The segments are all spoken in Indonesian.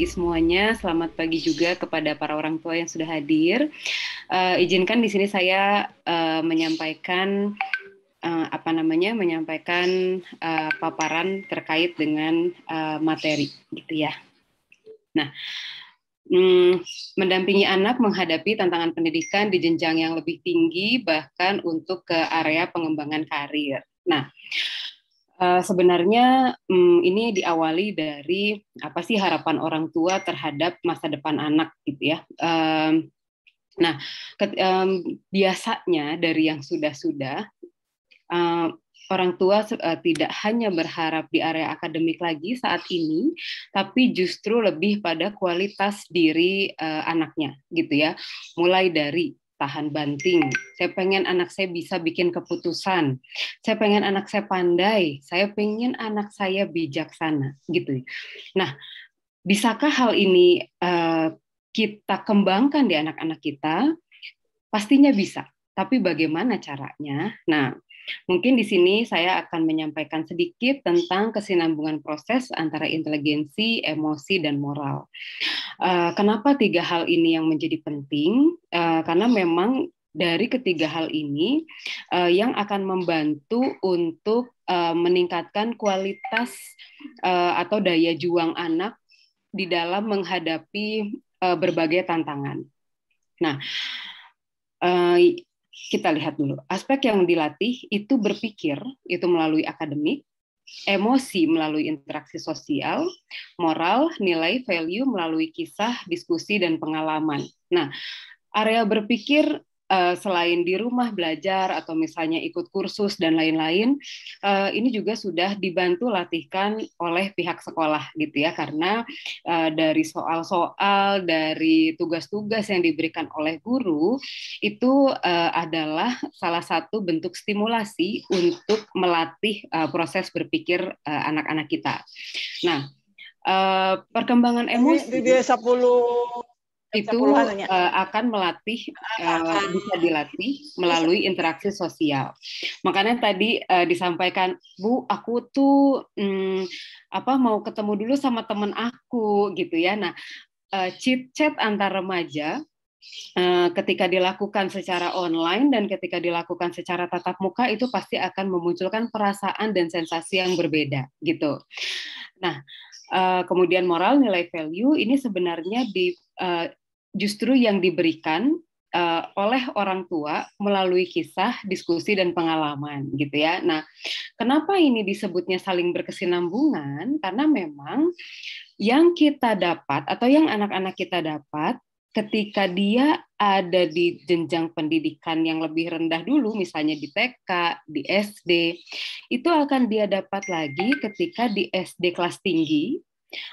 pagi semuanya, selamat pagi juga kepada para orang tua yang sudah hadir. Izinkan di sini saya menyampaikan paparan terkait dengan materi, gitu ya. Nah, mendampingi anak menghadapi tantangan pendidikan di jenjang yang lebih tinggi, bahkan untuk ke area pengembangan karir. Nah, sebenarnya ini diawali dari apa sih harapan orang tua terhadap masa depan anak, gitu ya. Nah, biasanya dari yang sudah-sudah, orang tua tidak hanya berharap di area akademik lagi saat ini, tapi justru lebih pada kualitas diri anaknya, gitu ya. Mulai dari tahan banting, saya pengen anak saya bisa bikin keputusan, saya pengen anak saya pandai, saya pengen anak saya bijaksana, gitu. Nah, bisakah hal ini kita kembangkan di anak-anak kita? Pastinya bisa, tapi bagaimana caranya? Nah, mungkin di sini saya akan menyampaikan sedikit tentang kesinambungan proses antara inteligensi, emosi, dan moral. Kenapa tiga hal ini yang menjadi penting? Karena memang dari ketiga hal ini yang akan membantu untuk meningkatkan kualitas atau daya juang anak di dalam menghadapi berbagai tantangan. Nah, kita lihat dulu. Aspek yang dilatih itu berpikir, itu melalui akademik, emosi melalui interaksi sosial, moral, nilai, value melalui kisah, diskusi, dan pengalaman. Nah, area berpikir selain di rumah belajar atau misalnya ikut kursus dan lain-lain, ini juga sudah dibantu latihkan oleh pihak sekolah, gitu ya, karena dari soal-soal, dari tugas-tugas yang diberikan oleh guru itu adalah salah satu bentuk stimulasi untuk melatih proses berpikir anak-anak kita. Nah, perkembangan emosi di 10 itu akan melatih, bisa dilatih melalui interaksi sosial. Makanya tadi disampaikan, Bu, aku tuh mau ketemu dulu sama teman aku, gitu ya. Nah, chit chat antar remaja ketika dilakukan secara online dan ketika dilakukan secara tatap muka itu pasti akan memunculkan perasaan dan sensasi yang berbeda, gitu. Nah, kemudian moral, nilai, value ini sebenarnya justru yang diberikan oleh orang tua melalui kisah, diskusi, dan pengalaman, gitu ya. Nah, kenapa ini disebutnya saling berkesinambungan? Karena memang yang kita dapat atau yang anak-anak kita dapat ketika dia ada di jenjang pendidikan yang lebih rendah dulu, misalnya di TK, di SD, itu akan dia dapat lagi ketika di SD kelas tinggi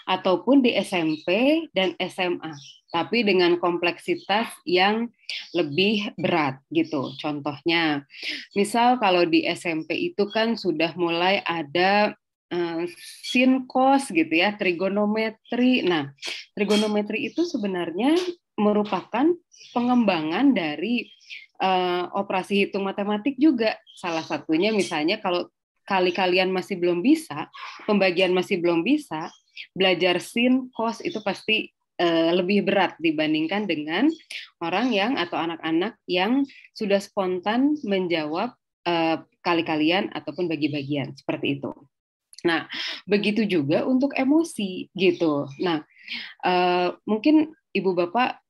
ataupun di SMP dan SMA, tapi dengan kompleksitas yang lebih berat, gitu. Contohnya, misal kalau di SMP itu kan sudah mulai ada sin cos, gitu ya, trigonometri. Nah, trigonometri itu sebenarnya merupakan pengembangan dari operasi hitung matematik juga. Salah satunya misalnya kalau kali-kalian masih belum bisa, pembagian masih belum bisa, belajar sin, cos itu pasti lebih berat dibandingkan dengan orang yang atau anak-anak yang sudah spontan menjawab kali-kalian ataupun bagi-bagian seperti itu. Nah, begitu juga untuk emosi, gitu. Nah, mungkin Ibu Bapak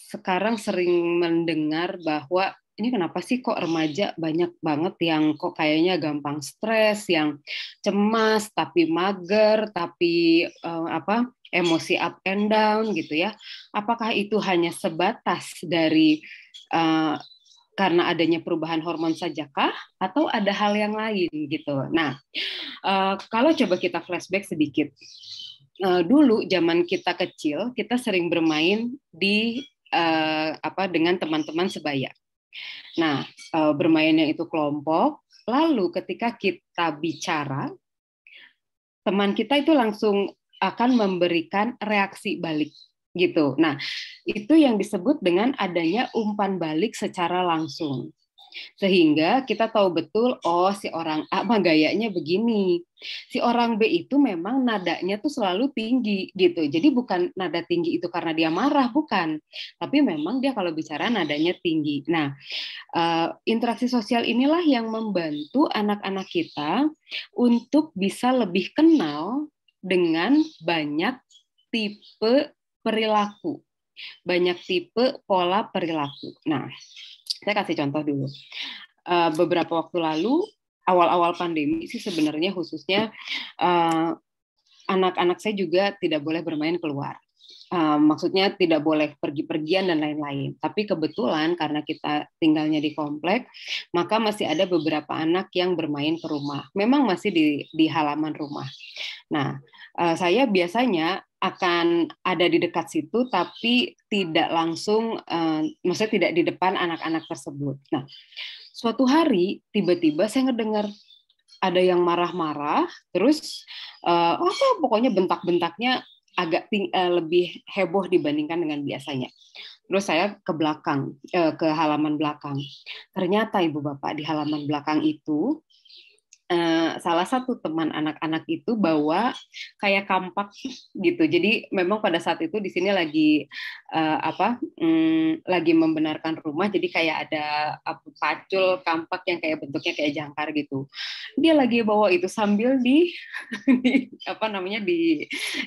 sekarang sering mendengar bahwa ini kenapa sih kok remaja banyak banget yang kok kayaknya gampang stres, yang cemas, tapi mager, tapi emosi up and down, gitu ya. Apakah itu hanya sebatas dari karena adanya perubahan hormon sajakah, atau ada hal yang lain, gitu. Nah, kalau coba kita flashback sedikit, dulu zaman kita kecil, kita sering bermain di dengan teman-teman sebaya. Nah, bermainnya itu kelompok, lalu ketika kita bicara, teman kita itu langsung akan memberikan reaksi balik, gitu. Nah, itu yang disebut dengan adanya umpan balik secara langsung. Sehingga kita tahu betul, oh si orang A mah gayanya begini. Si orang B itu memang nadanya tuh selalu tinggi gitu. Jadi bukan nada tinggi itu karena dia marah, bukan. Tapi memang dia kalau bicara nadanya tinggi. Nah, interaksi sosial inilah yang membantu anak-anak kita untuk bisa lebih kenal dengan banyak tipe perilaku. Banyak tipe pola perilaku. Nah, saya kasih contoh dulu. Beberapa waktu lalu, awal-awal pandemi sih sebenarnya khususnya anak-anak saya juga tidak boleh bermain keluar. Maksudnya tidak boleh pergi-pergian dan lain-lain. Tapi kebetulan karena kita tinggalnya di komplek, maka masih ada beberapa anak yang bermain ke rumah. Memang masih di halaman rumah. Nah, saya biasanya akan ada di dekat situ, tapi tidak langsung, maksudnya tidak di depan anak-anak tersebut. Nah, suatu hari tiba-tiba saya ngedengar ada yang marah-marah, terus pokoknya bentak-bentaknya agak lebih heboh dibandingkan dengan biasanya. Terus saya ke belakang, ke halaman belakang. Ternyata Ibu Bapak di halaman belakang itu salah satu teman anak-anak itu bawa kayak kampak gitu. Jadi memang pada saat itu di sini lagi lagi membenarkan rumah. Jadi kayak ada pacul kampak yang kayak bentuknya kayak jangkar gitu. Dia lagi bawa itu sambil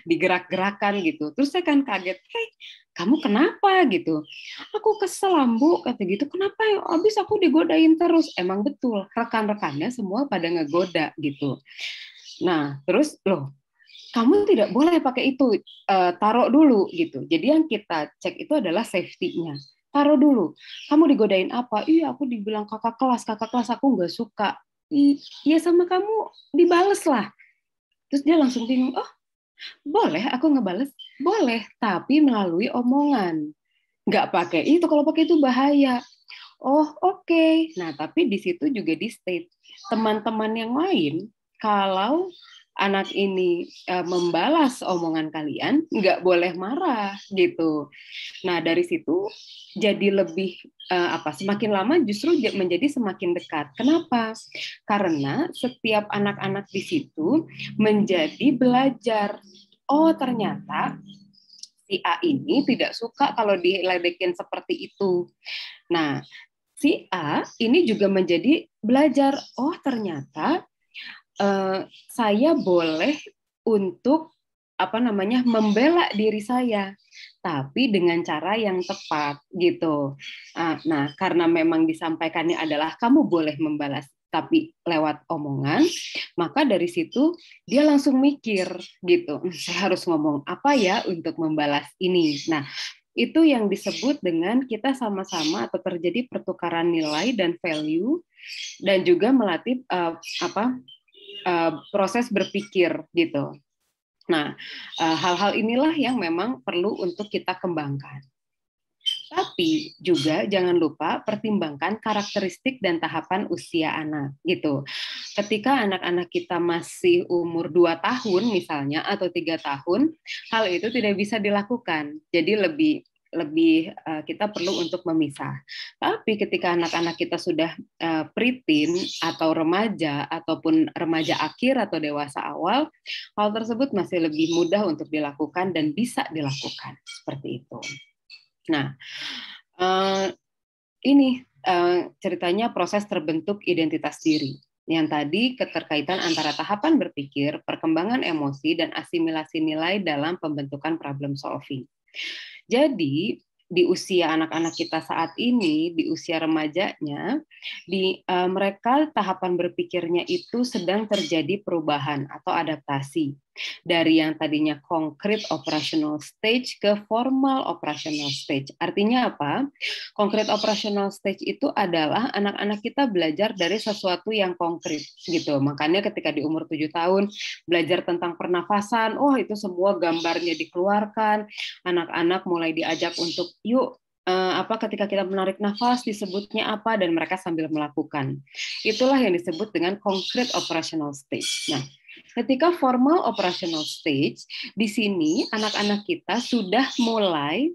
digerak-gerakan gitu. Terus saya kan kaget, hey, kamu kenapa gitu? Aku kesel Bu, kata gitu. Kenapa ya? Abis aku digodain terus. Emang betul, rekan-rekannya semua pada ngegoda gitu. Nah, terus loh, kamu tidak boleh pakai itu, taruh dulu gitu. Jadi yang kita cek itu adalah safety-nya. Taruh dulu. Kamu digodain apa? Iya, aku dibilang kakak kelas aku nggak suka. Iya sama kamu dibales lah. Terus dia langsung bingung, oh boleh aku ngebales? Boleh, tapi melalui omongan. Nggak pakai itu, kalau pakai itu bahaya. Oh oke. Nah tapi di situ juga di state teman-teman yang lain, kalau anak ini membalas omongan kalian, nggak boleh marah gitu. Nah dari situ jadi lebih semakin lama justru menjadi semakin dekat. Kenapa? Karena setiap anak-anak di situ menjadi belajar. Oh ternyata si A ini tidak suka kalau diledekin seperti itu. Nah, si A ini juga menjadi belajar, oh ternyata saya boleh untuk membela diri saya, tapi dengan cara yang tepat gitu. Nah, karena memang disampaikannya adalah kamu boleh membalas tapi lewat omongan, maka dari situ dia langsung mikir gitu, saya harus ngomong apa ya untuk membalas ini. Nah, itu yang disebut dengan kita sama-sama atau terjadi pertukaran nilai dan value, dan juga melatih proses berpikir gitu. Nah, hal-hal inilah yang memang perlu untuk kita kembangkan. Tapi juga jangan lupa pertimbangkan karakteristik dan tahapan usia anak gitu. Ketika anak-anak kita masih umur 2 tahun misalnya atau 3 tahun, hal itu tidak bisa dilakukan. Jadi lebih kita perlu untuk memisah. Tapi ketika anak-anak kita sudah preteen atau remaja ataupun remaja akhir atau dewasa awal, hal tersebut masih lebih mudah untuk dilakukan dan bisa dilakukan seperti itu. Nah, ini ceritanya proses terbentuk identitas diri. Yang tadi keterkaitan antara tahapan berpikir, perkembangan emosi, dan asimilasi nilai dalam pembentukan problem solving. Jadi di usia anak-anak kita saat ini, di usia remajanya, mereka tahapan berpikirnya itu sedang terjadi perubahan atau adaptasi dari yang tadinya concrete operational stage ke formal operational stage. Artinya apa? Concrete operational stage itu adalah anak-anak kita belajar dari sesuatu yang konkret gitu. Makanya ketika di umur 7 tahun belajar tentang pernafasan, oh itu semua gambarnya dikeluarkan, anak-anak mulai diajak untuk yuk ketika kita menarik nafas disebutnya apa, dan mereka sambil melakukan. Itulah yang disebut dengan concrete operational stage. Nah, ketika formal operational stage, di sini anak-anak kita sudah mulai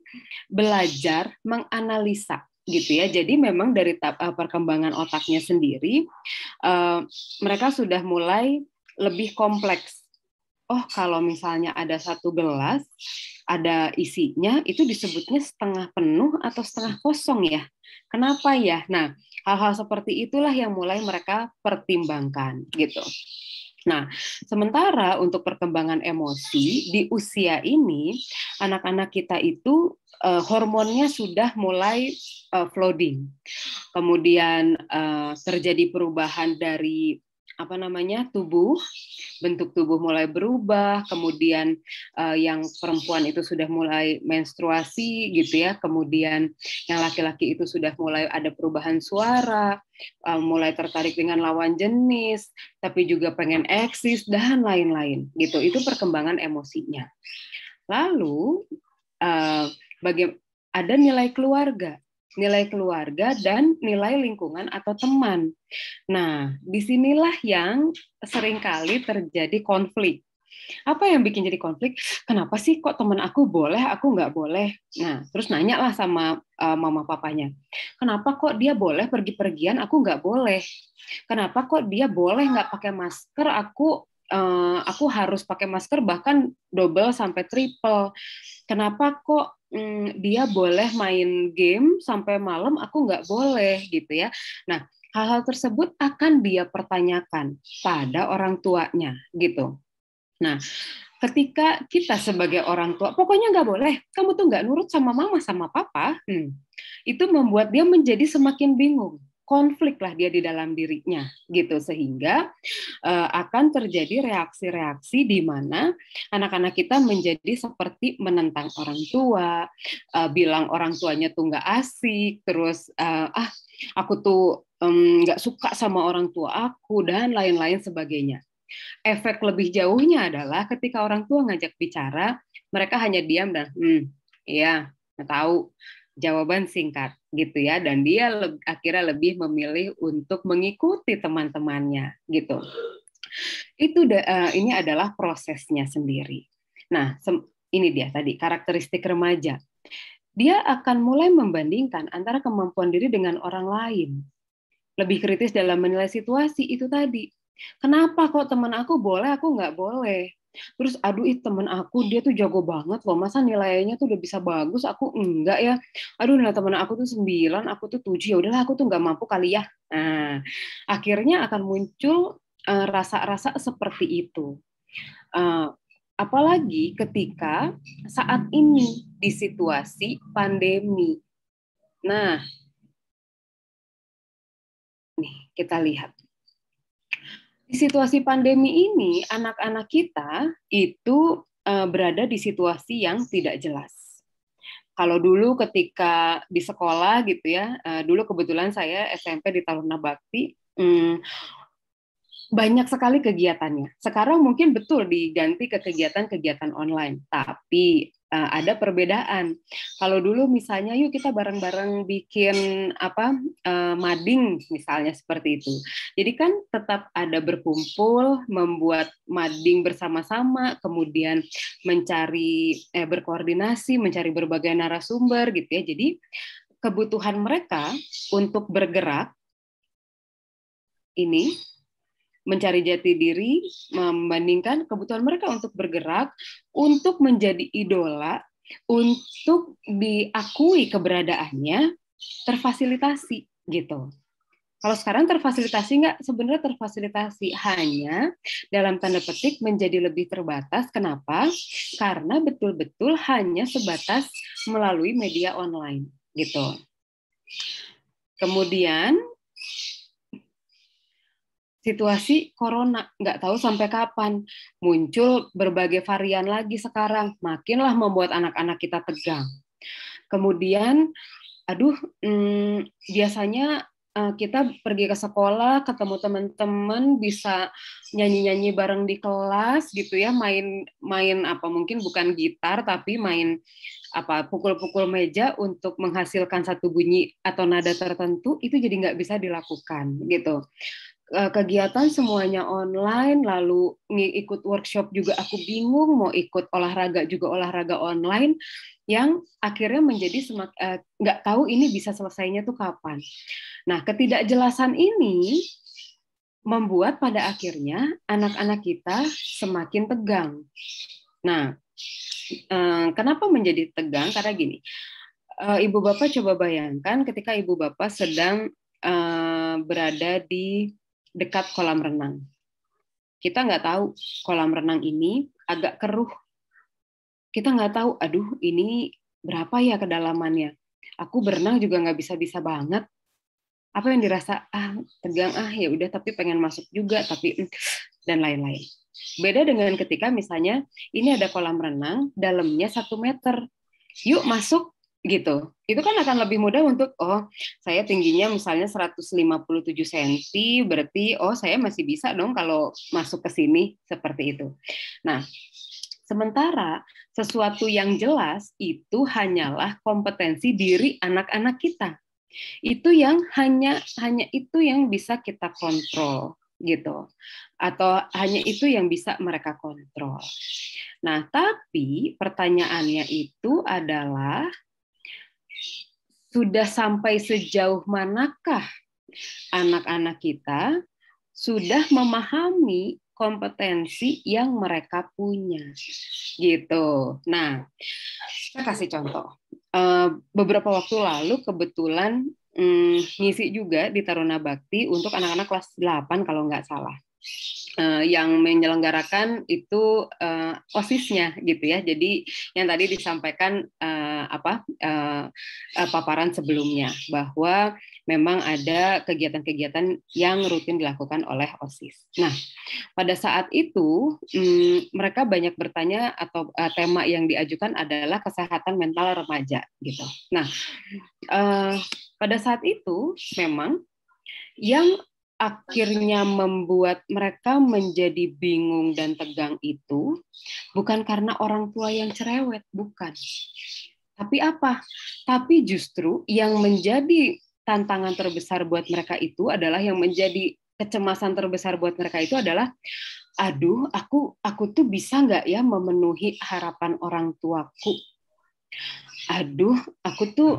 belajar menganalisa. gitu ya. Jadi memang dari perkembangan otaknya sendiri, mereka sudah mulai lebih kompleks. Oh, kalau misalnya ada satu gelas, ada isinya, itu disebutnya setengah penuh atau setengah kosong ya. Kenapa ya? Nah, hal-hal seperti itulah yang mulai mereka pertimbangkan gitu. Nah, sementara untuk perkembangan emosi di usia ini, anak-anak kita itu hormonnya sudah mulai flooding. Kemudian terjadi perubahan dari tubuh, bentuk tubuh mulai berubah, kemudian yang perempuan itu sudah mulai menstruasi gitu ya, kemudian yang laki-laki itu sudah mulai ada perubahan suara, mulai tertarik dengan lawan jenis, tapi juga pengen eksis dan lain-lain gitu. Itu perkembangan emosinya. Lalu ada nilai keluarga dan nilai lingkungan atau teman. Nah, disinilah yang seringkali terjadi konflik. Apa yang bikin jadi konflik? Kenapa sih kok teman aku boleh, aku nggak boleh? Nah, terus nanya lah sama mama papanya. Kenapa kok dia boleh pergi-pergian, aku nggak boleh? Kenapa kok dia boleh nggak pakai masker, aku harus pakai masker bahkan double sampai triple? Kenapa kok dia boleh main game sampai malam, aku nggak boleh gitu ya? Nah, hal-hal tersebut akan dia pertanyakan pada orang tuanya gitu. Nah, ketika kita sebagai orang tua, pokoknya nggak boleh, kamu tuh nggak nurut sama mama sama papa, itu membuat dia menjadi semakin bingung. Konflik lah dia di dalam dirinya gitu, sehingga akan terjadi reaksi-reaksi di mana anak-anak kita menjadi seperti menentang orang tua, bilang orang tuanya tuh nggak asik, terus aku tuh nggak suka sama orang tua aku dan lain-lain sebagainya. Efek lebih jauhnya adalah ketika orang tua ngajak bicara, mereka hanya diam dan iya, tahu, jawaban singkat gitu ya, dan dia akhirnya lebih memilih untuk mengikuti teman-temannya gitu. Ini adalah prosesnya sendiri. Nah, ini dia tadi karakteristik remaja. Dia akan mulai membandingkan antara kemampuan diri dengan orang lain. Lebih kritis dalam menilai situasi itu tadi. Kenapa kok teman aku boleh, aku nggak boleh? Terus aduh teman aku dia tuh jago banget loh, masa nilainya tuh udah bisa bagus, aku enggak ya. Aduh nilai teman aku tuh 9, aku tuh 7, ya udahlah aku tuh nggak mampu kali ya. Nah, akhirnya akan muncul rasa-rasa seperti itu. Apalagi ketika saat ini di situasi pandemi. Nah, nih kita lihat. Di situasi pandemi ini, anak-anak kita itu berada di situasi yang tidak jelas. Kalau dulu ketika di sekolah gitu ya, dulu kebetulan saya SMP di Taruna Bakti, banyak sekali kegiatannya. Sekarang mungkin betul diganti ke kegiatan-kegiatan online, tapi ada perbedaan. Kalau dulu misalnya yuk kita bareng-bareng bikin mading misalnya seperti itu. Jadi kan tetap ada berkumpul, membuat mading bersama-sama, kemudian berkoordinasi, mencari berbagai narasumber gitu ya. Jadi kebutuhan mereka untuk bergerak ini mencari jati diri membandingkan kebutuhan mereka untuk bergerak, untuk menjadi idola, untuk diakui keberadaannya, terfasilitasi gitu. Kalau sekarang terfasilitasi nggak? Sebenarnya terfasilitasi, hanya dalam tanda petik menjadi lebih terbatas. Kenapa? Karena betul-betul hanya sebatas melalui media online gitu. Kemudian situasi corona, nggak tahu sampai kapan. Muncul berbagai varian lagi sekarang, makinlah membuat anak-anak kita tegang. Kemudian, biasanya kita pergi ke sekolah, ketemu teman-teman, bisa nyanyi-nyanyi bareng di kelas gitu ya, main mungkin bukan gitar, tapi main pukul-pukul meja untuk menghasilkan satu bunyi atau nada tertentu, itu jadi nggak bisa dilakukan gitu. kegiatan semuanya online, lalu ikut workshop juga aku bingung, mau ikut olahraga juga olahraga online, yang akhirnya menjadi nggak tahu ini bisa selesainya tuh kapan. Nah, ketidakjelasan ini membuat pada akhirnya anak-anak kita semakin tegang. Nah, kenapa menjadi tegang? Karena gini, Ibu Bapak coba bayangkan ketika Ibu Bapak sedang berada di dekat kolam renang. Kita nggak tahu kolam renang ini agak keruh. Kita nggak tahu, aduh ini berapa ya kedalamannya. Aku berenang juga nggak bisa-bisa banget. Apa yang dirasa, tegang, ya udah, tapi pengen masuk juga, tapi dan lain-lain. Beda dengan ketika misalnya ini ada kolam renang, dalamnya 1 meter. Yuk masuk, gitu. Itu kan akan lebih mudah untuk, saya tingginya misalnya 157 cm, berarti saya masih bisa dong kalau masuk ke sini, seperti itu. Nah, sementara sesuatu yang jelas itu hanyalah kompetensi diri anak-anak kita. Itu yang hanya itu yang bisa kita kontrol, gitu. Atau hanya itu yang bisa mereka kontrol. Nah, tapi pertanyaannya itu adalah, sudah sampai sejauh manakah anak-anak kita sudah memahami kompetensi yang mereka punya, gitu. Nah, saya kasih contoh. Beberapa waktu lalu kebetulan ngisi juga di Taruna Bakti untuk anak-anak kelas 8 kalau nggak salah. Yang menyelenggarakan itu OSIS-nya gitu ya. Jadi yang tadi disampaikan paparan sebelumnya bahwa memang ada kegiatan-kegiatan yang rutin dilakukan oleh OSIS. Nah, pada saat itu mereka banyak bertanya atau tema yang diajukan adalah kesehatan mental remaja gitu. Nah, pada saat itu memang yang akhirnya membuat mereka menjadi bingung dan tegang itu bukan karena orang tua yang cerewet, bukan. Tapi apa? Tapi justru yang menjadi tantangan terbesar buat mereka itu adalah, yang menjadi kecemasan terbesar buat mereka itu adalah, aduh, aku tuh bisa nggak ya memenuhi harapan orang tuaku? Aduh, aku tuh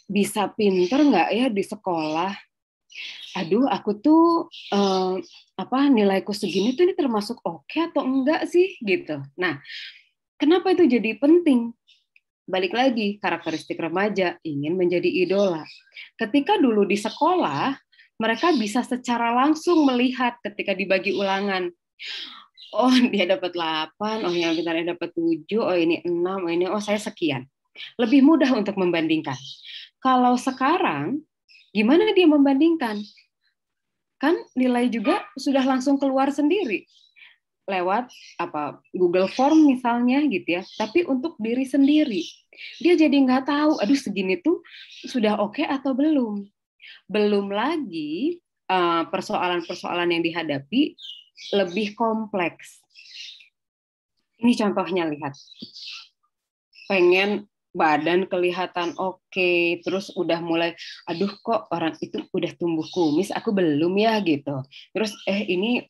bisa pinter nggak ya di sekolah? Aduh, aku tuh nilaiku segini tuh ini termasuk oke atau enggak sih gitu. Nah, kenapa itu jadi penting? Balik lagi, karakteristik remaja ingin menjadi idola. Ketika dulu di sekolah, mereka bisa secara langsung melihat ketika dibagi ulangan. Oh, dia dapat 8, yang pintarnya dapat 7, ini 6, ini saya sekian. Lebih mudah untuk membandingkan. Kalau sekarang, gimana dia membandingkan? Kan nilai juga sudah langsung keluar sendiri lewat Google Form misalnya gitu ya. Tapi untuk diri sendiri, dia jadi nggak tahu, aduh segini tuh sudah oke atau belum. Belum lagi persoalan-persoalan yang dihadapi lebih kompleks. Ini contohnya, lihat. Pengen badan kelihatan oke, terus udah mulai, aduh kok orang itu udah tumbuh kumis, aku belum ya gitu. Terus ini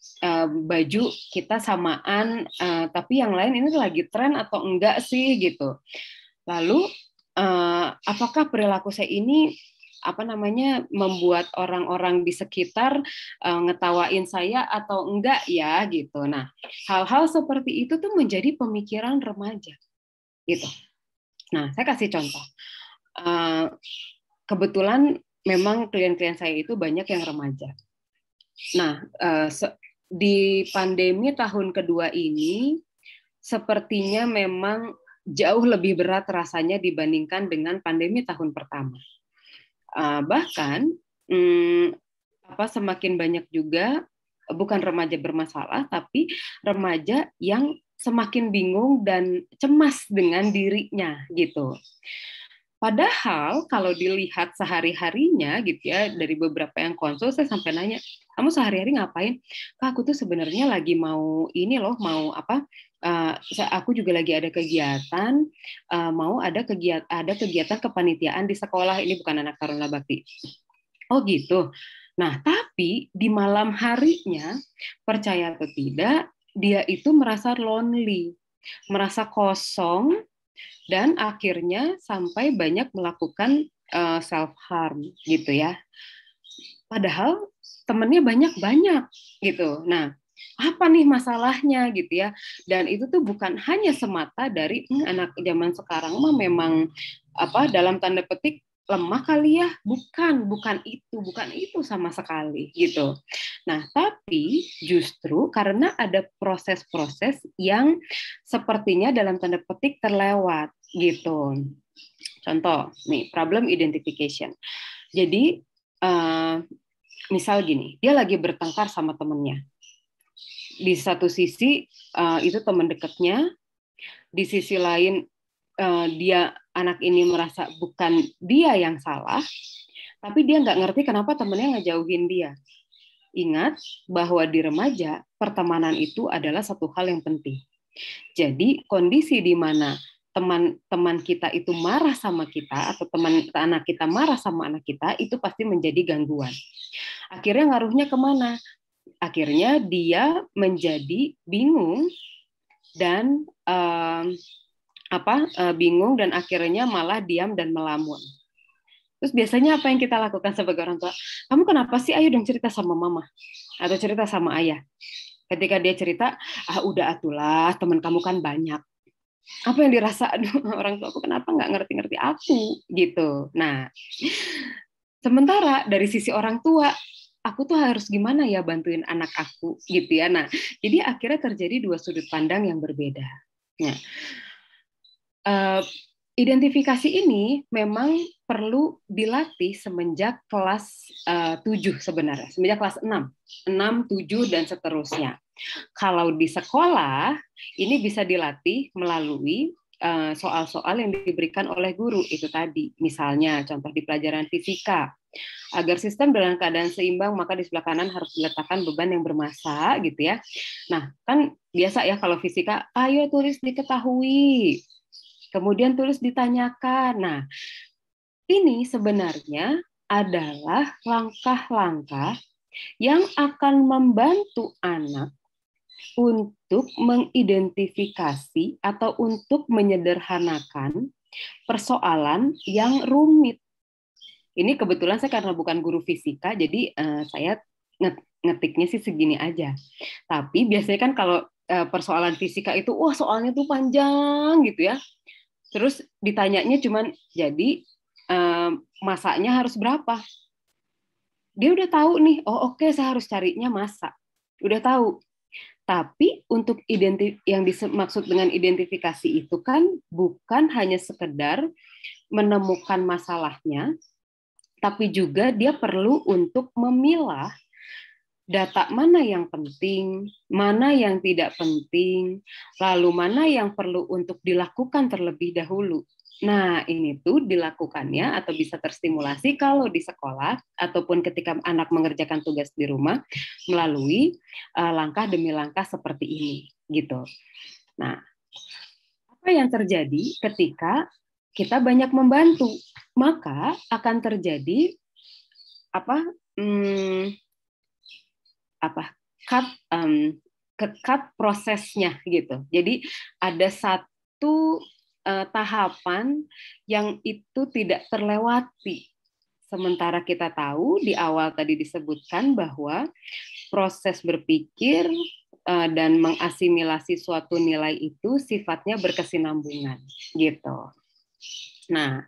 baju kita samaan, tapi yang lain ini lagi tren atau enggak sih gitu. Lalu apakah perilaku saya ini membuat orang-orang di sekitar ngetawain saya atau enggak ya gitu. Nah, hal-hal seperti itu tuh menjadi pemikiran remaja gitu. Nah, saya kasih contoh. Kebetulan memang klien-klien saya itu banyak yang remaja. Nah, di pandemi tahun kedua ini, sepertinya memang jauh lebih berat rasanya dibandingkan dengan pandemi tahun pertama. Bahkan, semakin banyak juga, bukan remaja bermasalah, tapi remaja yang semakin bingung dan cemas dengan dirinya gitu. Padahal kalau dilihat sehari-harinya gitu ya, dari beberapa yang konsul saya sampai nanya, kamu sehari-hari ngapain? Kak, aku tuh sebenarnya lagi mau aku juga lagi ada kegiatan, mau ada kegiatan kepanitiaan di sekolah, ini bukan anak Taruna Bakti. Oh gitu. Nah, tapi di malam harinya, percaya atau tidak, dia itu merasa lonely, merasa kosong, dan akhirnya sampai banyak melakukan self harm gitu ya. Padahal temennya banyak-banyak gitu. Nah, apa nih masalahnya gitu ya? Dan itu tuh bukan hanya semata dari anak zaman sekarang mah memang dalam tanda petik lemah kali ya, bukan itu sama sekali gitu. Nah, tapi justru karena ada proses-proses yang sepertinya dalam tanda petik terlewat gitu. Contoh nih, problem identification. Jadi misal gini, dia lagi bertengkar sama temennya. Di satu sisi itu teman dekatnya, di sisi lain dia anak ini merasa bukan dia yang salah, tapi dia nggak ngerti kenapa temennya ngejauhin dia. Ingat bahwa di remaja, pertemanan itu adalah satu hal yang penting. Jadi kondisi di mana teman-teman kita itu marah sama kita atau teman anak kita marah sama anak kita itu pasti menjadi gangguan. Akhirnya ngaruhnya kemana? Akhirnya dia menjadi bingung dan bingung dan akhirnya malah diam dan melamun. Terus biasanya apa yang kita lakukan sebagai orang tua? Kamu kenapa sih? Ayo dong cerita sama mama atau cerita sama ayah. Ketika dia cerita, udah atulah, teman kamu kan banyak. Apa yang dirasa orang tua aku, kenapa nggak ngerti-ngerti aku gitu. Nah, sementara dari sisi orang tua, aku tuh harus gimana ya bantuin anak aku gitu ya. Nah, jadi akhirnya terjadi dua sudut pandang yang berbeda. Nah, identifikasi ini memang perlu dilatih semenjak kelas 7 sebenarnya, semenjak kelas 6, 7, dan seterusnya. Kalau di sekolah, ini bisa dilatih melalui soal-soal yang diberikan oleh guru, itu tadi. Misalnya, contoh di pelajaran fisika, agar sistem dalam keadaan seimbang, maka di sebelah kanan harus diletakkan beban yang bermassa, gitu ya. Nah, kan biasa ya kalau fisika, ayo tulis diketahui, kemudian tulis ditanyakan. Nah, ini sebenarnya adalah langkah-langkah yang akan membantu anak untuk mengidentifikasi atau untuk menyederhanakan persoalan yang rumit. Ini kebetulan saya karena bukan guru fisika, jadi saya ngetiknya sih segini aja. Tapi biasanya kan kalau persoalan fisika itu, wah soalnya tuh panjang gitu ya. Terus ditanyanya cuman, jadi masanya harus berapa? Dia udah tahu nih, oh oke, saya harus carinya masa. Udah tahu. Tapi untuk yang dimaksud dengan identifikasi itu kan bukan hanya sekedar menemukan masalahnya, tapi juga dia perlu untuk memilah data mana yang penting, mana yang tidak penting, lalu mana yang perlu untuk dilakukan terlebih dahulu. Nah, ini tuh dilakukannya atau bisa terstimulasi kalau di sekolah ataupun ketika anak mengerjakan tugas di rumah melalui langkah demi langkah seperti ini, gitu. Nah, apa yang terjadi ketika kita banyak membantu? Maka akan terjadi kekat prosesnya gitu. Jadi ada satu tahapan yang itu tidak terlewati. Sementara kita tahu di awal tadi disebutkan bahwa proses berpikir dan mengasimilasi suatu nilai itu sifatnya berkesinambungan gitu. Nah,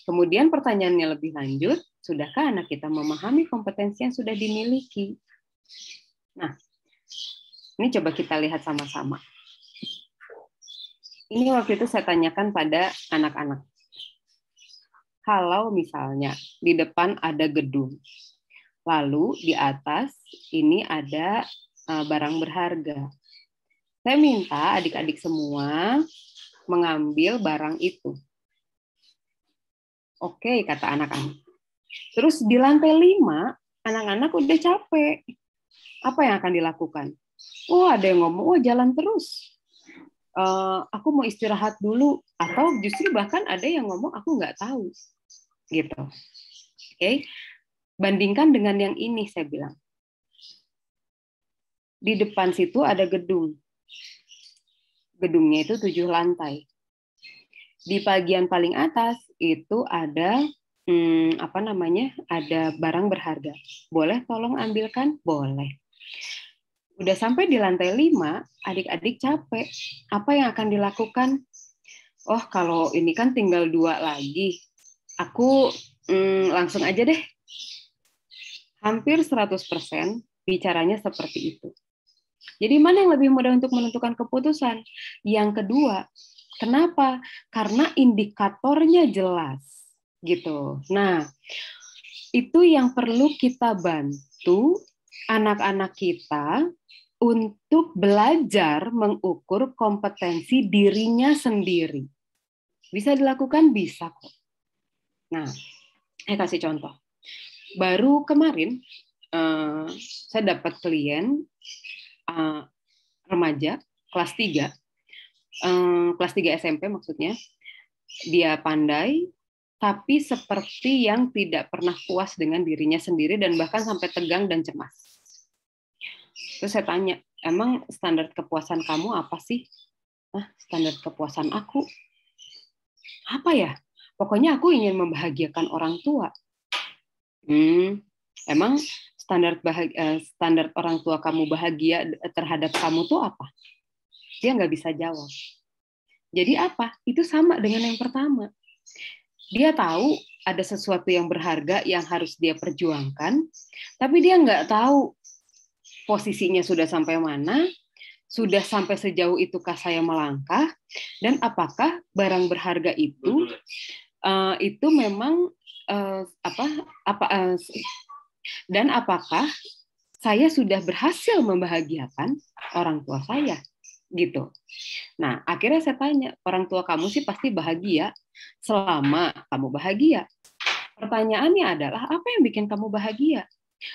kemudian pertanyaannya lebih lanjut, sudahkah anak kita memahami kompetensi yang sudah dimiliki? Nah, ini coba kita lihat sama-sama. Ini waktu itu saya tanyakan pada anak-anak. Kalau misalnya di depan ada gedung, lalu di atas ini ada barang berharga. Saya minta adik-adik semua mengambil barang itu. Oke, kata anak-anak. Terus di lantai 5, anak-anak udah capek. Apa yang akan dilakukan? Oh, ada yang ngomong, jalan terus. Aku mau istirahat dulu. Atau justru bahkan ada yang ngomong, aku nggak tahu. Gitu. Oke. Bandingkan dengan yang ini, saya bilang. Di depan situ ada gedung. Gedungnya itu 7 lantai. Di bagian paling atas itu ada ada barang berharga. Boleh tolong ambilkan? Boleh. Udah sampai di lantai 5, adik-adik capek. Apa yang akan dilakukan? Oh, kalau ini kan tinggal 2 lagi. Aku langsung aja deh. Hampir 100% bicaranya seperti itu. Jadi mana yang lebih mudah untuk menentukan keputusan? Yang kedua. Kenapa? Karena indikatornya jelas. Gitu. Nah, itu yang perlu kita bantu anak-anak kita untuk belajar mengukur kompetensi dirinya sendiri. Bisa dilakukan? Bisa kok. Nah, saya kasih contoh. Baru kemarin saya dapat klien remaja kelas 3, kelas 3 SMP maksudnya. Dia pandai, tapi seperti yang tidak pernah puas dengan dirinya sendiri dan bahkan sampai tegang dan cemas. Terus saya tanya, emang standar kepuasan kamu apa sih? Standar kepuasan aku apa ya? Pokoknya aku ingin membahagiakan orang tua. Emang standar orang tua kamu bahagia terhadap kamu tuh apa? Dia nggak bisa jawab. Jadi apa? Itu sama dengan yang pertama. Dia tahu ada sesuatu yang berharga yang harus dia perjuangkan, tapi dia nggak tahu posisinya sudah sampai mana, sudah sampai sejauh itukah saya melangkah, dan apakah barang berharga itu memang dan apakah saya sudah berhasil membahagiakan orang tua saya, gitu. Nah, akhirnya saya tanya, orang tua kamu sih pasti bahagia selama kamu bahagia. Pertanyaannya adalah, apa yang bikin kamu bahagia?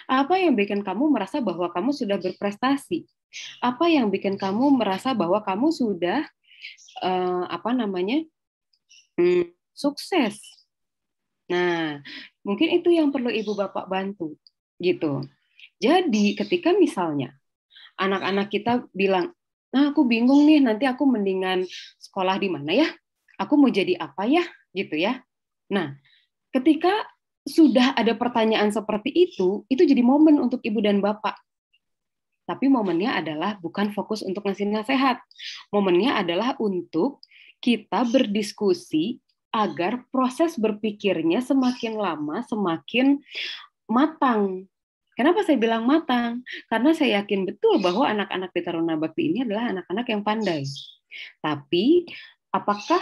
Apa yang bikin kamu merasa bahwa kamu sudah berprestasi? Apa yang bikin kamu merasa bahwa kamu sudah sukses? Nah, mungkin itu yang perlu ibu bapak bantu, gitu. Jadi ketika misalnya anak-anak kita bilang, nah aku bingung nih, nanti aku mendingan sekolah di mana ya? Aku mau jadi apa ya? Gitu ya. Nah, ketika sudah ada pertanyaan seperti itu jadi momen untuk ibu dan bapak. Tapi momennya adalah bukan fokus untuk ngasih nasihat. Momennya adalah untuk kita berdiskusi agar proses berpikirnya semakin lama semakin matang. Kenapa saya bilang matang? Karena saya yakin betul bahwa anak-anak di Taruna Bakti ini adalah anak-anak yang pandai. Tapi apakah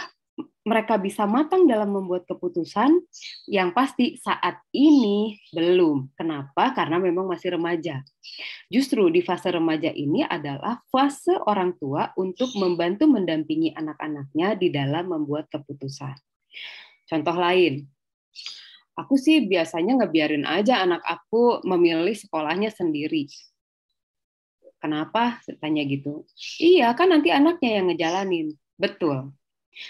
mereka bisa matang dalam membuat keputusan? Yang pasti saat ini belum. Kenapa? Karena memang masih remaja. Justru di fase remaja ini adalah fase orang tua untuk membantu mendampingi anak-anaknya di dalam membuat keputusan. Contoh lain, aku sih biasanya ngebiarin aja anak aku memilih sekolahnya sendiri. Kenapa? Tanya gitu. Iya, kan nanti anaknya yang ngejalanin. Betul.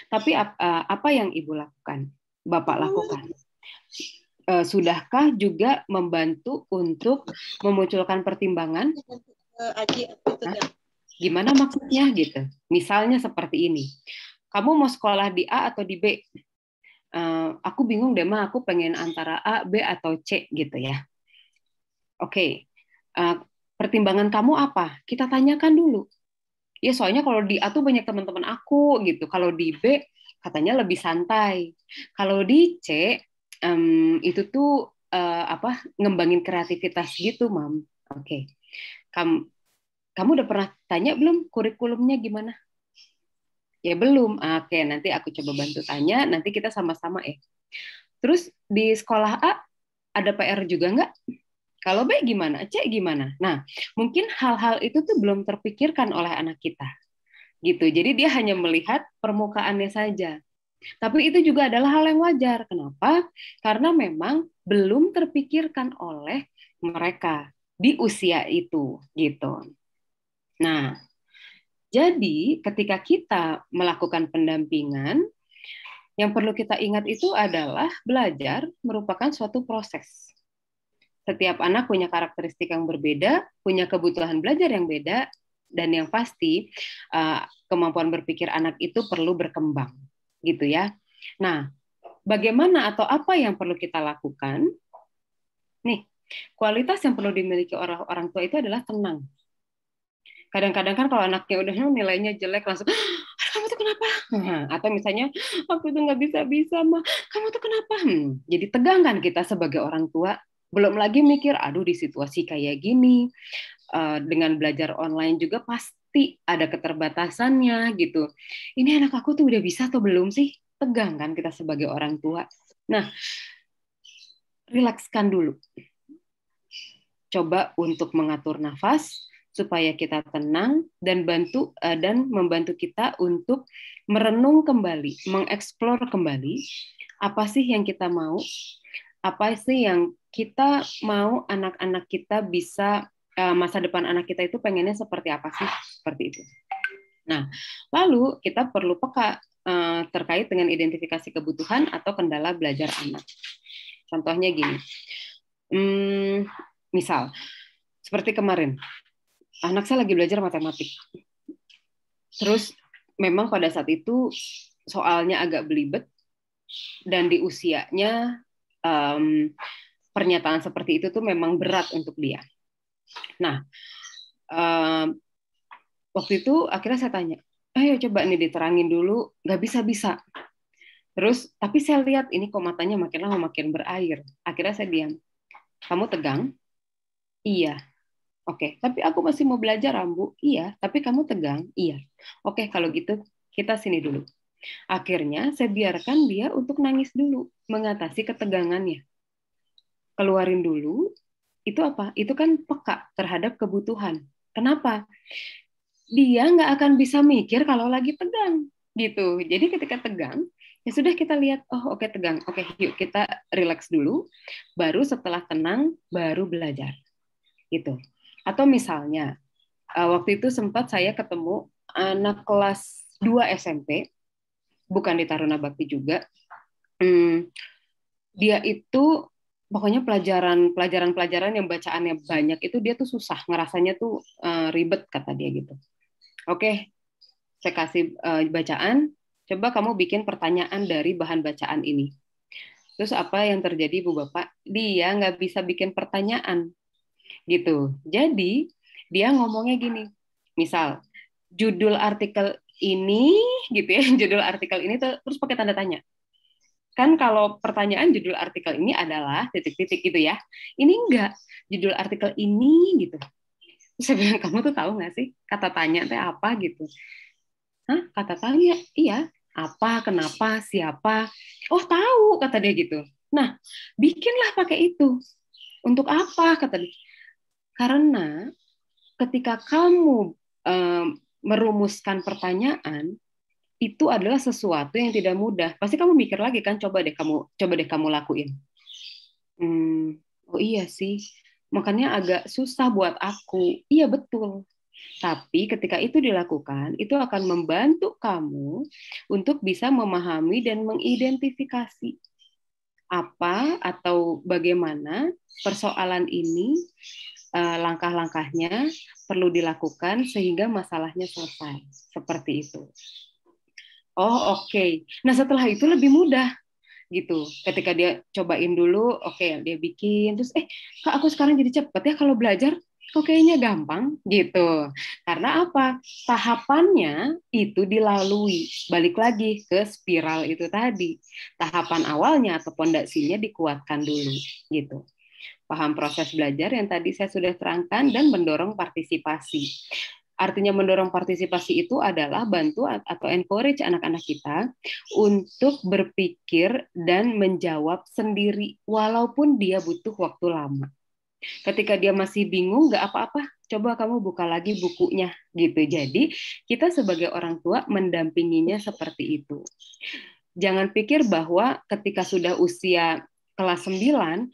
Tapi apa yang ibu lakukan? Bapak lakukan? Sudahkah juga membantu untuk memunculkan pertimbangan? Gimana maksudnya gitu? Misalnya seperti ini. Kamu mau sekolah di A atau di B? Aku bingung deh, Ma, aku pengen antara A, B, atau C gitu ya. Oke, pertimbangan kamu apa? Kita tanyakan dulu. Ya soalnya kalau di A tuh banyak teman-teman aku gitu. Kalau di B katanya lebih santai. Kalau di C itu tuh ngembangin kreativitas gitu, Mam. Oke. Kamu udah pernah tanya belum kurikulumnya gimana? Ya belum. Oke, nanti aku coba bantu tanya, nanti kita sama-sama Terus di sekolah A ada PR juga nggak? Kalau B gimana? C gimana? Nah, mungkin hal-hal itu tuh belum terpikirkan oleh anak kita. Gitu. Jadi dia hanya melihat permukaannya saja. Tapi itu juga adalah hal yang wajar. Kenapa? Karena memang belum terpikirkan oleh mereka di usia itu, gitu. Nah, jadi ketika kita melakukan pendampingan, yang perlu kita ingat itu adalah belajar merupakan suatu proses. Setiap anak punya karakteristik yang berbeda, punya kebutuhan belajar yang beda, dan yang pasti kemampuan berpikir anak itu perlu berkembang, gitu ya. Nah, bagaimana atau apa yang perlu kita lakukan? Nih, kualitas yang perlu dimiliki orang tua itu adalah tenang. Kadang-kadang kan kalau anaknya udah nilainya jelek langsung, kamu tuh kenapa? Atau misalnya, aku tuh nggak bisa-bisa, mah. Kamu tuh kenapa? Jadi tegang kan kita sebagai orang tua. Belum lagi mikir, aduh di situasi kayak gini, dengan belajar online juga pasti ada keterbatasannya gitu. Ini anak aku tuh udah bisa atau belum sih? Tegang kan kita sebagai orang tua. Nah, rilekskan dulu. Coba untuk mengatur nafas supaya kita tenang dan membantu kita untuk merenung kembali, mengeksplor kembali apa sih yang kita mau, apa sih yang kita mau anak-anak kita bisa, masa depan anak kita itu pengennya seperti apa sih, seperti itu. Nah, lalu kita perlu peka terkait dengan identifikasi kebutuhan atau kendala belajar anak. Contohnya gini, misal seperti kemarin, anak saya lagi belajar matematik. Terus memang pada saat itu soalnya agak belibet dan di usianya pernyataan seperti itu tuh memang berat untuk dia. Nah, waktu itu akhirnya saya tanya, ayo coba nih diterangin dulu, nggak bisa-bisa. Terus, tapi saya lihat ini kok matanya makin lama makin berair. Akhirnya saya diam. Kamu tegang? Iya. Oke, tapi aku masih mau belajar, Ambu. Iya, tapi kamu tegang? Iya. Oke, kalau gitu kita sini dulu. Akhirnya saya biarkan dia untuk nangis dulu, mengatasi ketegangannya. Keluarin dulu, itu apa? Itu kan peka terhadap kebutuhan. Kenapa? Dia nggak akan bisa mikir kalau lagi tegang, gitu. Jadi ketika tegang, ya sudah kita lihat, oh oke tegang. Oke, yuk kita relax dulu, baru setelah tenang, baru belajar. Gitu. Atau misalnya, waktu itu sempat saya ketemu anak kelas 2 SMP, bukan di Taruna Bakti juga. Dia itu pokoknya pelajaran yang bacaannya banyak itu dia tuh susah, ngerasanya tuh ribet kata dia gitu. Oke, saya kasih bacaan, coba kamu bikin pertanyaan dari bahan bacaan ini. Terus apa yang terjadi Bu Bapak? Dia nggak bisa bikin pertanyaan gitu. Jadi dia ngomongnya gini, misal judul artikel ini gitu ya, judul artikel ini terus pakai tanda tanya. Kan kalau pertanyaan judul artikel ini adalah titik-titik gitu ya. Ini enggak, judul artikel ini gitu. Terus saya bilang, kamu tuh tahu nggak sih kata tanya teh apa gitu? Hah, kata tanya? Iya. Apa, kenapa, siapa? Oh tahu, kata dia gitu. Nah, bikinlah pakai itu. Untuk apa, kata dia? Karena ketika kamu merumuskan pertanyaan, itu adalah sesuatu yang tidak mudah. Pasti kamu mikir lagi kan, coba deh kamu lakuin. Oh iya sih, makanya agak susah buat aku. Iya betul. Tapi ketika itu dilakukan, itu akan membantu kamu untuk bisa memahami dan mengidentifikasi apa atau bagaimana persoalan ini, langkah-langkahnya perlu dilakukan sehingga masalahnya selesai. Seperti itu. Oh oke. Nah setelah itu lebih mudah gitu. Ketika dia cobain dulu, oke, dia bikin, terus Kak aku sekarang jadi cepet ya kalau belajar, kok kayaknya gampang gitu. Karena apa? Tahapannya itu dilalui. Balik lagi ke spiral itu tadi. Tahapan awalnya atau pondasinya dikuatkan dulu gitu. Paham proses belajar yang tadi saya sudah terangkan dan mendorong partisipasi. Artinya mendorong partisipasi itu adalah bantu atau encourage anak-anak kita untuk berpikir dan menjawab sendiri walaupun dia butuh waktu lama. Ketika dia masih bingung, nggak apa-apa, coba kamu buka lagi bukunya gitu. Jadi kita sebagai orang tua mendampinginya seperti itu. Jangan pikir bahwa ketika sudah usia kelas 9,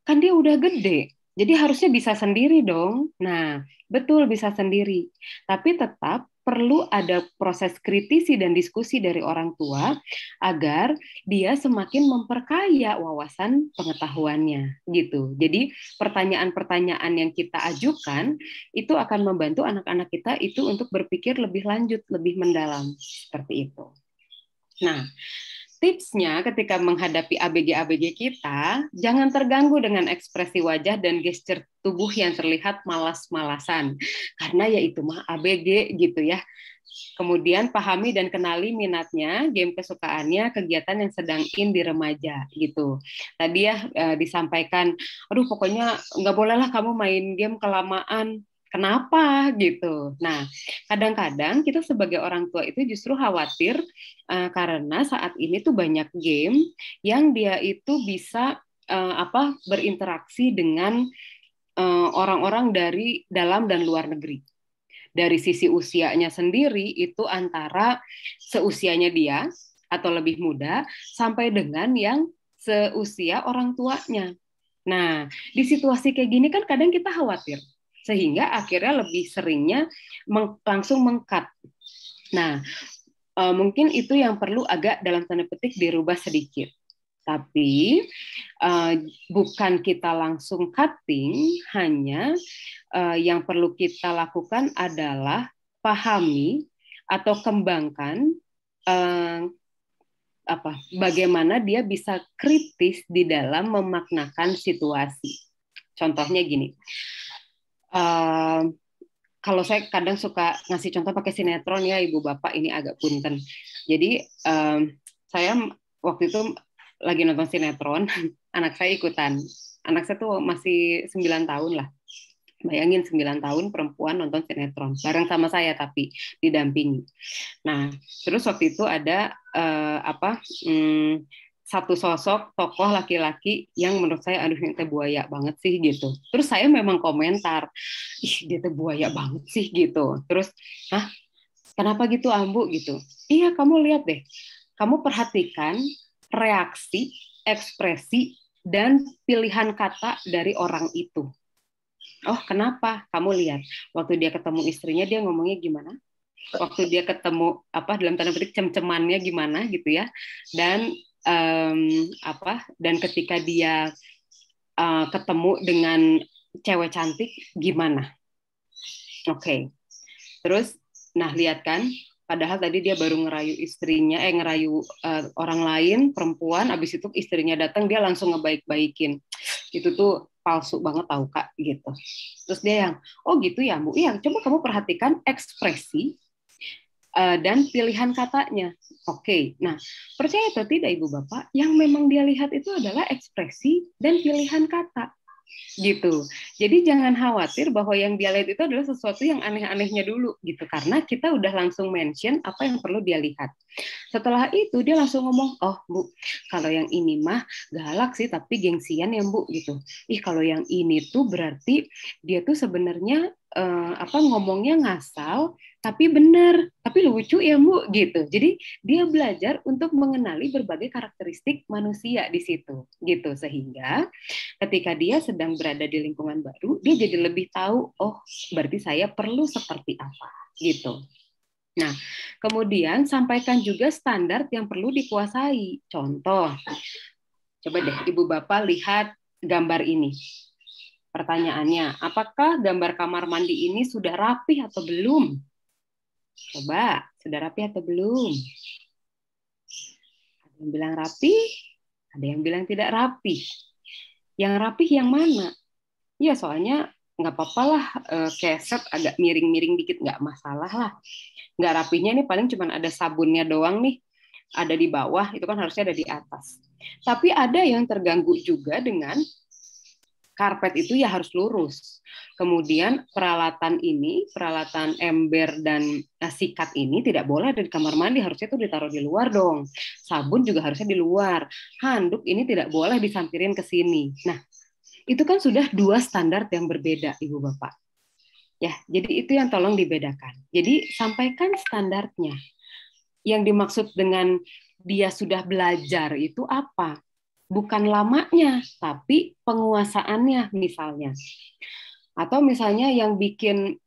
kan dia udah gede. Jadi harusnya bisa sendiri dong. Nah, betul bisa sendiri. Tapi tetap perlu ada proses kritisi dan diskusi dari orang tua agar dia semakin memperkaya wawasan pengetahuannya gitu. Jadi pertanyaan-pertanyaan yang kita ajukan itu akan membantu anak-anak kita itu untuk berpikir lebih lanjut, lebih mendalam seperti itu. Nah, tipsnya ketika menghadapi ABG-ABG kita, jangan terganggu dengan ekspresi wajah dan gestur tubuh yang terlihat malas-malasan. Karena ya itu mah ABG gitu ya. Kemudian pahami dan kenali minatnya, game kesukaannya, kegiatan yang sedang in di remaja gitu. Tadi ya disampaikan, aduh pokoknya nggak bolehlah kamu main game kelamaan. Kenapa gitu? Nah, kadang-kadang kita sebagai orang tua itu justru khawatir karena saat ini tuh banyak game yang dia itu bisa berinteraksi dengan orang-orang dari dalam dan luar negeri. Dari sisi usianya sendiri itu antara seusianya dia atau lebih muda sampai dengan yang seusia orang tuanya. Nah, di situasi kayak gini kan kadang kita khawatir sehingga akhirnya lebih seringnya langsung meng-cut. Nah, mungkin itu yang perlu agak dalam tanda petik dirubah sedikit. Tapi bukan kita langsung cutting, hanya yang perlu kita lakukan adalah pahami atau kembangkan bagaimana dia bisa kritis di dalam memaknakan situasi. Contohnya gini, kalau saya kadang suka ngasih contoh pakai sinetron ya Ibu Bapak, ini agak punten. Jadi saya waktu itu lagi nonton sinetron, anak saya ikutan. Anak saya tuh masih 9 tahun lah. Bayangin 9 tahun perempuan nonton sinetron. Bareng sama saya tapi didampingi. Nah, terus waktu itu ada satu sosok tokoh laki-laki yang menurut saya aduh ini teh buaya banget sih gitu. Terus saya memang komentar, ih dia teh buaya banget sih gitu. Terus, hah kenapa gitu Ambu gitu? Iya kamu lihat deh, kamu perhatikan reaksi, ekspresi, dan pilihan kata dari orang itu. Oh kenapa? Kamu lihat, waktu dia ketemu istrinya dia ngomongnya gimana? Waktu dia ketemu dalam tanda petik cem-cemannya gimana gitu ya? Dan dan ketika dia ketemu dengan cewek cantik gimana? Oke. Terus nah lihat kan, padahal tadi dia baru ngerayu istrinya ngerayu orang lain perempuan, abis itu istrinya datang dia langsung ngebaik-baikin. Itu tuh palsu banget tahu Kak gitu. Terus dia yang oh gitu ya Bu, iya coba kamu perhatikan ekspresi dan pilihan katanya. Oke, nah percaya atau tidak Ibu Bapak, yang memang dia lihat itu adalah ekspresi dan pilihan kata. Gitu. Jadi jangan khawatir bahwa yang dia lihat itu adalah sesuatu yang aneh-anehnya dulu gitu, karena kita udah langsung mention apa yang perlu dia lihat. Setelah itu dia langsung ngomong, oh Bu, kalau yang ini mah galak sih tapi gengsian ya Bu gitu. Ih kalau yang ini tuh berarti dia tuh sebenarnya ngomongnya ngasal tapi benar, tapi lucu ya Bu gitu. Jadi dia belajar untuk mengenali berbagai karakteristik manusia di situ gitu, sehingga ketika dia sedang berada di lingkungan baru, dia jadi lebih tahu, oh berarti saya perlu seperti apa gitu. Nah, kemudian sampaikan juga standar yang perlu dikuasai. Contoh, coba deh Ibu Bapak lihat gambar ini. Pertanyaannya, apakah gambar kamar mandi ini sudah rapih atau belum? Coba, sudah rapih atau belum? Ada yang bilang rapih, ada yang bilang tidak rapih. Yang rapih yang mana? Ya soalnya nggak apa-apa lah, keset agak miring-miring dikit nggak masalah lah. Nggak rapihnya ini paling cuma ada sabunnya doang nih, ada di bawah, itu kan harusnya ada di atas. Tapi ada yang terganggu juga dengan karpet itu ya harus lurus. Kemudian peralatan ini, peralatan ember dan sikat ini tidak boleh ada di kamar mandi, harusnya itu ditaruh di luar dong. Sabun juga harusnya di luar. Handuk ini tidak boleh disampirin ke sini. Nah, itu kan sudah dua standar yang berbeda, Ibu Bapak. Ya, jadi itu yang tolong dibedakan. Jadi sampaikan standarnya. Yang dimaksud dengan dia sudah belajar itu apa? bukan lamanya, tapi penguasaannya misalnya. Atau misalnya yang bikin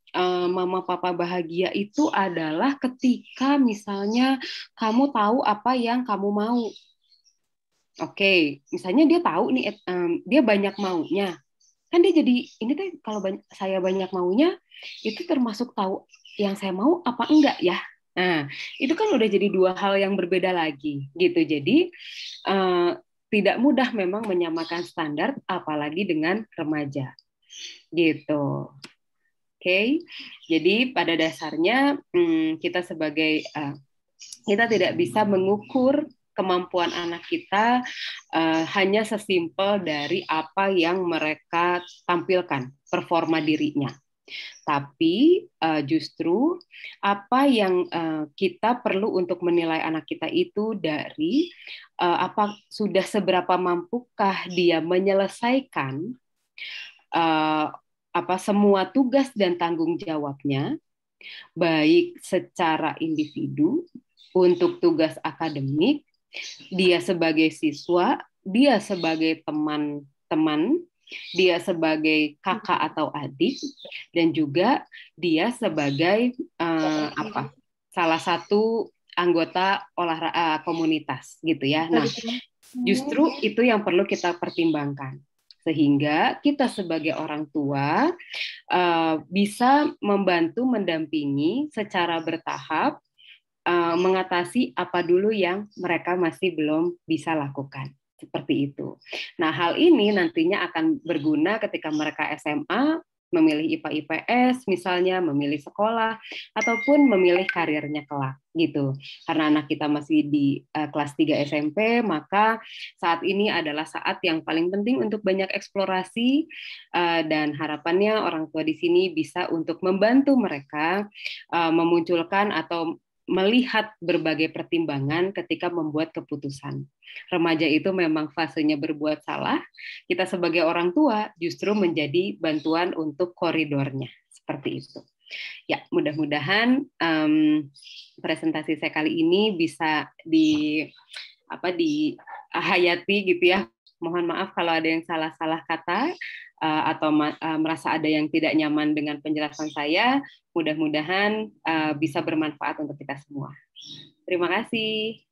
mama papa bahagia itu adalah ketika misalnya kamu tahu apa yang kamu mau. Oke, misalnya dia tahu nih, dia banyak maunya. Kan dia jadi, ini tuh kalau saya banyak maunya, itu termasuk tahu yang saya mau apa enggak ya? Nah, itu kan udah jadi dua hal yang berbeda lagi, gitu. Jadi, eh, tidak mudah memang menyamakan standar, apalagi dengan remaja, gitu. Oke, jadi pada dasarnya kita tidak bisa mengukur kemampuan anak kita hanya sesimpel dari apa yang mereka tampilkan, performa dirinya. Tapi justru apa yang kita perlu untuk menilai anak kita itu dari apa sudah seberapa mampukah dia menyelesaikan apa semua tugas dan tanggung jawabnya, baik secara individu untuk tugas akademik, dia sebagai siswa, dia sebagai teman-teman, dia sebagai kakak atau adik, dan juga dia sebagai salah satu anggota olahraga komunitas gitu ya. Nah, justru itu yang perlu kita pertimbangkan sehingga kita sebagai orang tua bisa membantu mendampingi secara bertahap mengatasi apa dulu yang mereka masih belum bisa lakukan. Seperti itu. Nah, hal ini nantinya akan berguna ketika mereka SMA, memilih IPA IPS, misalnya memilih sekolah, ataupun memilih karirnya kelak, gitu. Karena anak kita masih di kelas 3 SMP, maka saat ini adalah saat yang paling penting untuk banyak eksplorasi, dan harapannya orang tua di sini bisa untuk membantu mereka memunculkan atau melihat berbagai pertimbangan ketika membuat keputusan. Remaja itu memang fasenya berbuat salah, kita sebagai orang tua justru menjadi bantuan untuk koridornya, seperti itu. Ya, mudah-mudahan presentasi saya kali ini bisa dihayati gitu ya. Mohon maaf kalau ada yang salah-salah kata atau merasa ada yang tidak nyaman dengan penjelasan saya. Mudah-mudahan bisa bermanfaat untuk kita semua. Terima kasih.